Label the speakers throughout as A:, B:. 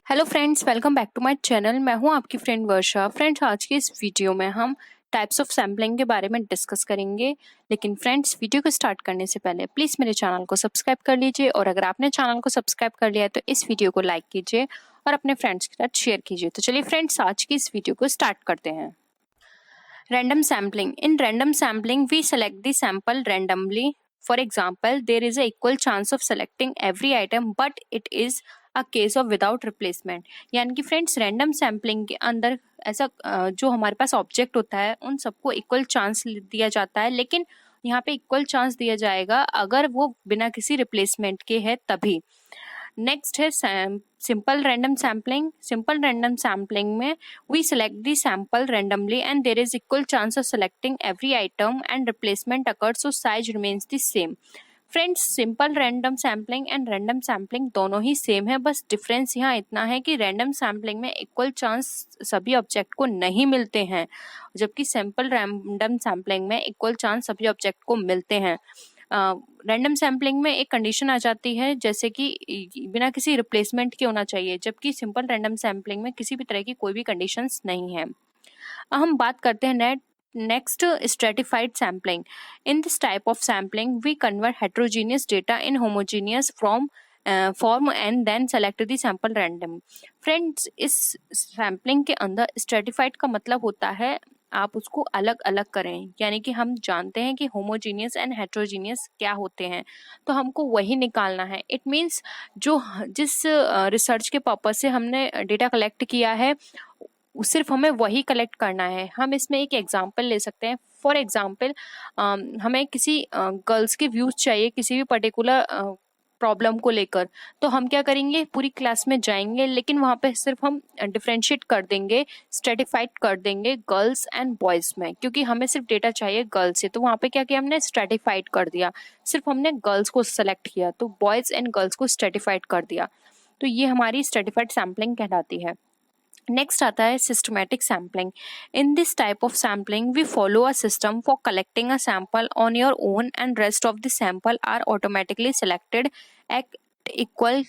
A: Hello friends, welcome back to my channel. मैं हूं आपकी फ्रेंड वर्षा। फ्रेंड्स, आज के इस वीडियो में हम टाइप्स ऑफ सैम्पलिंग के बारे में डिस्कस करेंगे। लेकिन फ्रेंड्स, वीडियो को स्टार्ट करने से पहले प्लीज़ मेरे चैनल को सब्सक्राइब कर लीजिए, और अगर आपने चैनल को सब्सक्राइब कर लिया है तो इस वीडियो को लाइक कीजिए और अपने फ्रेंड्स के साथ शेयर कीजिए। तो चलिए फ्रेंड्स, आज की इस वीडियो को स्टार्ट करते हैं। Random sampling. In random sampling, we select the sample randomly. For example, there is a equal chance of selecting every item, but it is a case of without replacement. यानी कि friends, random sampling के अंदर ऐसा जो हमारे पास object होता है उन सबको इक्वल चांस दिया जाता है, लेकिन यहाँ पे इक्वल चांस दिया जाएगा अगर वो बिना किसी रिप्लेसमेंट के है तभी। नेक्स्ट है simple random sampling. Simple random sampling में we select the sample randomly and there is equal chance of selecting every item and replacement occurs, so size remains the same. Friends, simple random sampling and random sampling दोनों ही same है, बस difference यहाँ इतना है कि random sampling में equal chance सभी ऑब्जेक्ट को नहीं मिलते हैं, जबकि सिंपल रैंडम सैम्पलिंग में इक्वल चांस सभी ऑब्जेक्ट को मिलते हैं। रैंडम सैम्पलिंग में एक कंडीशन आ जाती है जैसे कि बिना किसी रिप्लेसमेंट के होना चाहिए, जबकि सिंपल रैंडम सैम्पलिंग में किसी भी तरह की कोई भी कंडीशंस नहीं है। अब हम बात करते हैं next, stratified sampling. In this type of sampling we convert heterogeneous data in homogeneous form and then select the sample random. Friends, इस सैम्पलिंग के अंदर स्ट्रेटिफाइड का मतलब होता है आप उसको अलग अलग करें, यानी कि हम जानते हैं कि होमोजीनियस एंड हेट्रोजीनियस क्या होते हैं, तो हमको वही निकालना है। इट मीन्स जो जिस रिसर्च के पर्पज से हमने डेटा कलेक्ट किया है सिर्फ हमें वही कलेक्ट करना है। हम इसमें एक एग्जांपल ले सकते हैं। फॉर एग्जांपल, हमें किसी गर्ल्स के व्यूज चाहिए किसी भी पर्टिकुलर प्रॉब्लम को लेकर, तो हम क्या करेंगे, पूरी क्लास में जाएंगे, लेकिन वहाँ पे सिर्फ हम डिफ्रेंशिएट कर देंगे, स्ट्रेटिफाइड कर देंगे गर्ल्स एंड बॉयज़ में, क्योंकि हमें सिर्फ डेटा चाहिए गर्ल्स से। तो वहाँ पे क्या किया हमने, स्ट्रेटिफाइड कर दिया, सिर्फ हमने गर्ल्स को सेलेक्ट किया, तो बॉयज़ एंड गर्ल्स को स्ट्रेटिफाइड कर दिया। तो ये हमारी स्ट्रेटिफाइड सैम्पलिंग कहलाती है। नेक्स्ट आता है systematic sampling. In this type of sampling we follow a system for collecting a sample on your own and rest of the sample are automatically selected at equal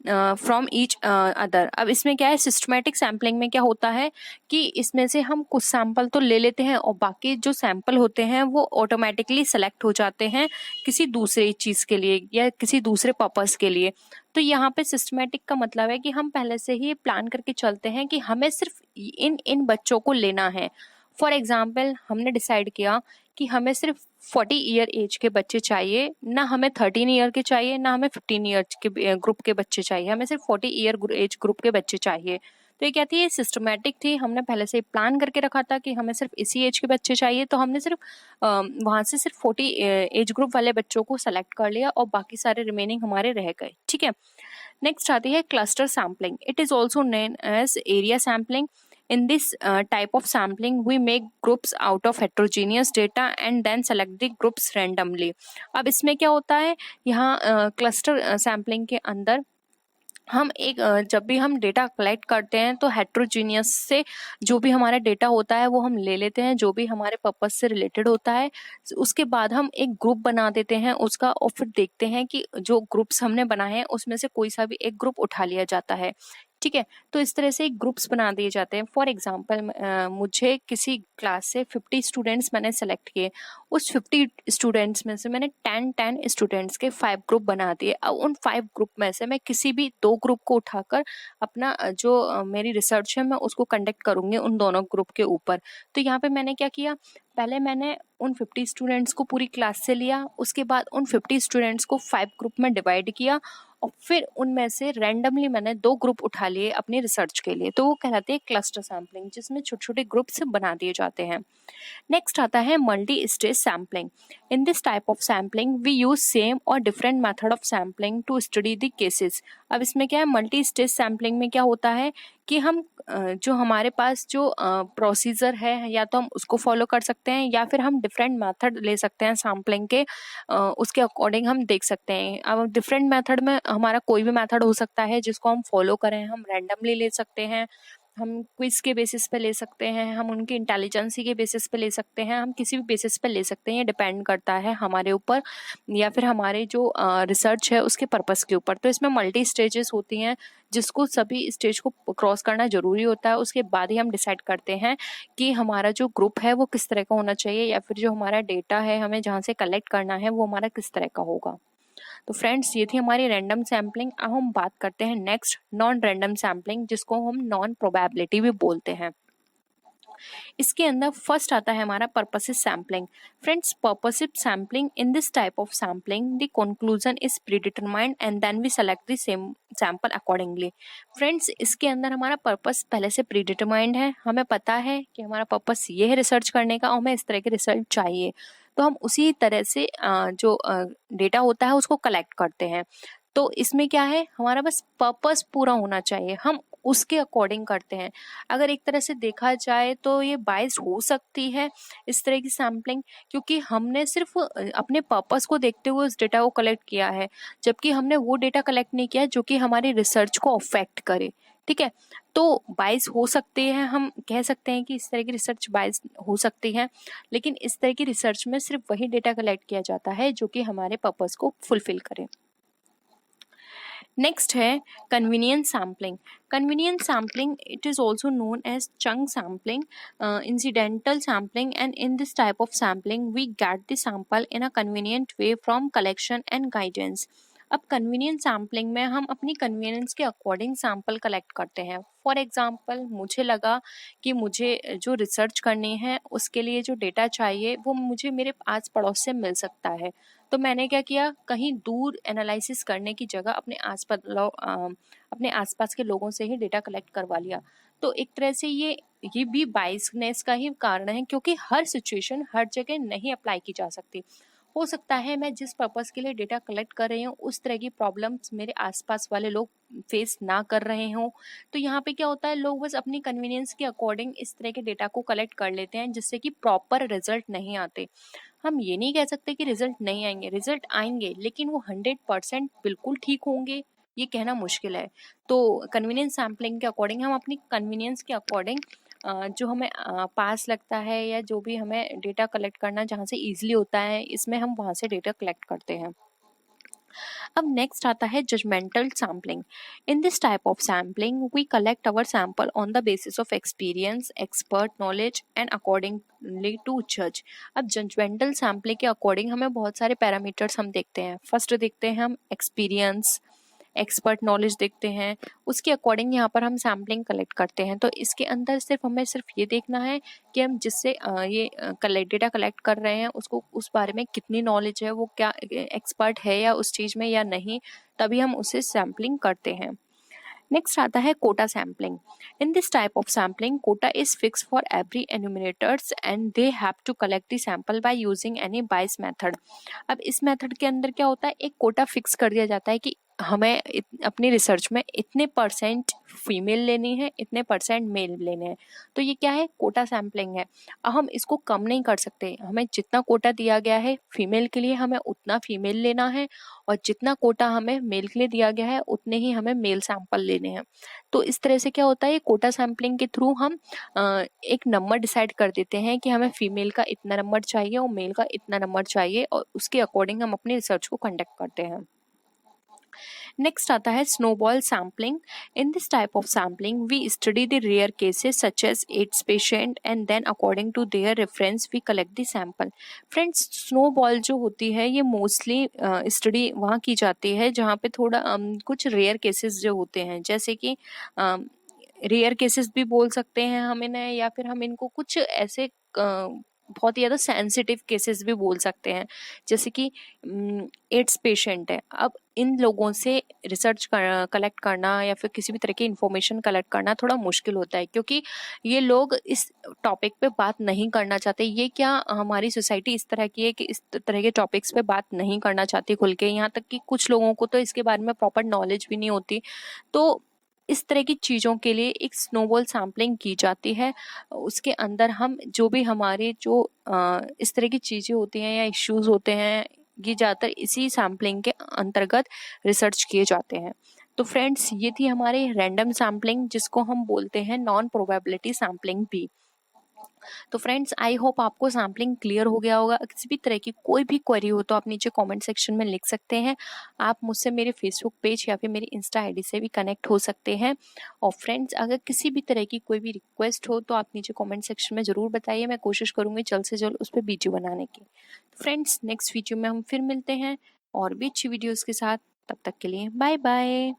A: from each other. अब इसमें क्या है, systematic sampling में क्या होता है कि इसमें से हम कुछ सैंपल तो ले लेते हैं और बाकी जो सैंपल होते हैं वो ऑटोमेटिकली सेलेक्ट हो जाते हैं किसी दूसरी चीज़ के लिए या किसी दूसरे पर्पस के लिए। तो यहाँ पे सिस्टमैटिक का मतलब है कि हम पहले से ही प्लान करके चलते हैं कि हमें सिर्फ इन इन बच्चों को लेना है। फॉर एग्जाम्पल, हमने डिसाइड किया कि हमें सिर्फ 40 ईयर एज के बच्चे चाहिए, ना हमें 13 ईयर के चाहिए, ना हमें 15 ईयर के ग्रुप के बच्चे चाहिए, हमें सिर्फ 40 ईयर एज ग्रुप के बच्चे चाहिए। तो ये क्या थी, ये सिस्टमैटिक थी। हमने पहले से प्लान करके रखा था कि हमें सिर्फ इसी एज के बच्चे चाहिए, तो हमने सिर्फ वहाँ से सिर्फ 40 एज ग्रुप वाले बच्चों को सेलेक्ट कर लिया और बाकी सारे रिमेनिंग हमारे रह गए। ठीक है। नेक्स्ट आती है cluster sampling. It is also known as area sampling. In this type of sampling, we make groups out of heterogeneous data and then select the groups randomly. अब इसमें क्या होता है, यहाँ क्लस्टर सैम्पलिंग के अंदर हम जब भी हम डेटा कलेक्ट करते हैं तो हेट्रोजीनियस से जो भी हमारा डेटा होता है वो हम ले लेते हैं, जो भी हमारे पर्पस से रिलेटेड होता है। उसके बाद हम एक ग्रुप बना देते हैं उसका, और फिर देखते हैं कि जो ग्रुप्स हमने बनाए हैं उसमें से कोई सा भी एक ग्रुप उठा लिया जाता है। ठीक है। तो इस तरह से ग्रुप्स बना दिए जाते हैं। फॉर एग्जांपल, मुझे किसी क्लास से 50 स्टूडेंट्स मैंने सेलेक्ट किए। उस 50 स्टूडेंट्स में से मैंने 10 स्टूडेंट्स के 5 ग्रुप बना दिए। अब उन 5 ग्रुप में से मैं किसी भी 2 ग्रुप को उठाकर अपना जो मेरी रिसर्च है मैं उसको कंडक्ट करूँगी उन दोनों ग्रुप के ऊपर। तो यहाँ पे मैंने क्या किया, पहले मैंने उन 50 स्टूडेंट्स को पूरी क्लास से लिया, उसके बाद उन 50 स्टूडेंट्स को 5 ग्रुप में डिवाइड किया और फिर उनमें से रैंडमली मैंने 2 ग्रुप उठा लिए अपनी रिसर्च के लिए। तो वो कहलाते हैं क्लस्टर सैम्पलिंग, जिसमें छोटे छोटे ग्रुप्स बना दिए जाते हैं। नेक्स्ट आता है multi stage sampling. In this type of sampling we use same और different method of sampling to study the cases. अब इसमें क्या है, मल्टी स्टेज सैम्पलिंग में क्या होता है कि हम जो हमारे पास जो प्रोसीजर है या तो हम उसको फॉलो कर सकते हैं या फिर हम डिफरेंट मेथड ले सकते हैं सैम्पलिंग के, उसके अकॉर्डिंग हम देख सकते हैं। अब डिफरेंट मेथड में हमारा कोई भी मेथड हो सकता है जिसको हम फॉलो करें, हम रैंडमली ले सकते हैं हम क्विज के बेसिस पे ले सकते हैं, हम उनकी इंटेलिजेंसी के बेसिस पे ले सकते हैं, हम किसी भी बेसिस पे ले सकते हैं। ये डिपेंड करता है हमारे ऊपर या फिर हमारे जो रिसर्च है उसके पर्पस के ऊपर। तो इसमें मल्टी स्टेजेस होती हैं जिसको सभी स्टेज को क्रॉस करना जरूरी होता है। उसके बाद ही हम डिसाइड करते हैं कि हमारा जो ग्रुप है वो किस तरह का होना चाहिए या फिर जो हमारा डेटा है हमें जहाँ से कलेक्ट करना है वो हमारा किस तरह का होगा। तो फ्रेंड्स ये थी हमारी रैंडम सैम्पलिंग। अब हम बात करते हैं नेक्स्ट नॉन रैंडम सैम्पलिंग, जिसको हम नॉन प्रोबेबिलिटी भी बोलते हैं। इसके अंदर फर्स्ट आता है हमारा purposive sampling. Friends, purposive sampling, in this type of sampling the conclusion is predetermined and then we select the same sample accordingly. Friends, इसके अंदर हमारा पर्पस पहले से प्रीडिटरमाइंड है, हमें पता है कि हमारा पर्पस ये है रिसर्च करने का और हमें इस तरह के रिजल्ट चाहिए, तो हम उसी तरह से जो डेटा होता है उसको कलेक्ट करते हैं। तो इसमें क्या है, हमारा बस पर्पस पूरा होना चाहिए, हम उसके अकॉर्डिंग करते हैं। अगर एक तरह से देखा जाए तो ये बायस हो सकती है इस तरह की सैम्पलिंग, क्योंकि हमने सिर्फ अपने पर्पस को देखते हुए उस डेटा को कलेक्ट किया है, जबकि हमने वो डेटा कलेक्ट नहीं किया जो कि हमारी रिसर्च को अफेक्ट करे। ठीक है, तो बायस हो सकती है, हम कह सकते हैं कि इस तरह की रिसर्च बायस हो सकती है, लेकिन इस तरह की रिसर्च में सिर्फ वही डेटा कलेक्ट किया जाता है जो कि हमारे पर्पस को फुलफिल करे। नेक्स्ट है convenience sampling. Convenience sampling, it is also known as chunk sampling, incidental sampling, and in this type of sampling we get the sample in a convenient way from collection and guidance. अब convenience sampling में हम अपनी convenience के according sample collect करते हैं। For example, मुझे लगा कि मुझे जो रिसर्च करनी है उसके लिए जो डेटा चाहिए वो मुझे मेरे आस पड़ोस से मिल सकता है, तो मैंने क्या किया, कहीं दूर एनालिसिस करने की जगह अपने आसपास के लोगों से ही डेटा कलेक्ट करवा लिया। तो एक तरह से ये भी बाइसनेस का ही कारण है, क्योंकि हर सिचुएशन हर जगह नहीं अप्लाई की जा सकती। हो सकता है मैं जिस पर्पस के लिए डेटा कलेक्ट कर रही हूँ उस तरह की प्रॉब्लम्स मेरे आसपास वाले लोग फेस ना कर रहे हों। तो यहाँ पे क्या होता है, लोग बस अपनी कन्वीनियंस के अकॉर्डिंग इस तरह के डेटा को कलेक्ट कर लेते हैं, जिससे कि प्रॉपर रिजल्ट नहीं आते। हम ये नहीं कह सकते कि रिजल्ट नहीं आएंगे, रिजल्ट आएंगे, लेकिन वो 100% बिल्कुल ठीक होंगे ये कहना मुश्किल है। तो कन्वीनियंस सैम्पलिंग के अकॉर्डिंग हम अपनी कन्वीनियंस के अकॉर्डिंग जो हमें पास लगता है या जो भी हमें डेटा कलेक्ट करना जहाँ से ईजिली होता है, इसमें हम वहाँ से डेटा कलेक्ट करते हैं। अब नेक्स्ट आता है judgemental sampling. In this type of sampling we collect our sample on the basis of experience, expert knowledge and accordingly to जज। अब जजमेंटल सैम्पलिंग के अकॉर्डिंग हमें बहुत सारे पैरामीटर्स हम देखते हैं। फर्स्ट देखते हैं हम एक्सपीरियंस, एक्सपर्ट नॉलेज देखते हैं, उसके अकॉर्डिंग यहाँ पर हम सैम्पलिंग कलेक्ट करते हैं। तो इसके अंदर हमें सिर्फ ये देखना है कि हम जिससे ये डेटा कलेक्ट कर रहे हैं उसको उस बारे में कितनी नॉलेज है, वो क्या एक्सपर्ट है या उस चीज़ में या नहीं, तभी हम उसे सैम्पलिंग करते हैं। नेक्स्ट आता है quota sampling. In this type of sampling quota is fix for every enumerators and they have to collect the sample by using any bias method. अब इस मेथड के अंदर क्या होता है, एक कोटा फिक्स कर दिया जाता है कि हमें अपनी रिसर्च में इतने परसेंट फीमेल लेनी है, इतने परसेंट मेल लेने हैं। तो ये क्या है, कोटा सैम्पलिंग है। अब हम इसको कम नहीं कर सकते, हमें जितना कोटा दिया गया है फीमेल के लिए हमें उतना फीमेल लेना है, और जितना कोटा हमें मेल के लिए दिया गया है उतने ही हमें मेल सैंपल लेने हैं। तो इस तरह से क्या होता है, कोटा सैम्पलिंग के थ्रू हम एक नंबर डिसाइड कर देते हैं कि हमें फीमेल का इतना नंबर चाहिए और मेल का इतना नंबर चाहिए, और उसके अकॉर्डिंग हम अपनी रिसर्च को कंडक्ट करते हैं। नेक्स्ट आता है snowball sampling. In this type of sampling we study the rare cases such as AIDS patient and then according to their reference we collect the sample. Friends, snowball जो होती है ये mostly study वहाँ की जाती है जहाँ पे थोड़ा कुछ रेयर केसेस जो होते हैं, जैसे कि रेयर केसेस भी बोल सकते हैं हम इन्हें, या फिर हम इनको कुछ ऐसे बहुत ही ज़्यादा सेंसिटिव केसेस भी बोल सकते हैं, जैसे कि एड्स पेशेंट है। अब इन लोगों से रिसर्च कलेक्ट करना या फिर किसी भी तरह की इंफॉर्मेशन कलेक्ट करना थोड़ा मुश्किल होता है, क्योंकि ये लोग इस टॉपिक पे बात नहीं करना चाहते। ये क्या हमारी सोसाइटी इस तरह की है कि इस तरह के टॉपिक्स पे बात नहीं करना चाहती खुल के, यहाँ तक कि कुछ लोगों को तो इसके बारे में प्रॉपर नॉलेज भी नहीं होती। तो इस तरह की चीज़ों के लिए एक स्नोबॉल सैम्पलिंग की जाती है। उसके अंदर हम जो भी हमारे जो इस तरह की चीज़ें होती हैं या इश्यूज होते हैं, ये ज़्यादातर इसी सैम्पलिंग के अंतर्गत रिसर्च किए जाते हैं। तो फ्रेंड्स ये थी हमारी रैंडम सैम्पलिंग, जिसको हम बोलते हैं नॉन प्रोबेबिलिटी सैम्पलिंग भी। तो फ्रेंड्स आई होप आपको सैम्पलिंग क्लियर हो गया होगा। किसी भी तरह की कोई भी क्वेरी हो तो आप नीचे कमेंट सेक्शन में लिख सकते हैं। आप मुझसे मेरे फेसबुक पेज या फिर मेरी इंस्टा आईडी से भी कनेक्ट हो सकते हैं। और फ्रेंड्स अगर किसी भी तरह की कोई भी रिक्वेस्ट हो तो आप नीचे कमेंट सेक्शन में ज़रूर बताइए, मैं कोशिश करूँगी जल्द से जल्द उस पर वीडियो बनाने की। फ्रेंड्स नेक्स्ट वीडियो में हम फिर मिलते हैं और भी अच्छी वीडियोज़ के साथ। तब तक के लिए बाय बाय।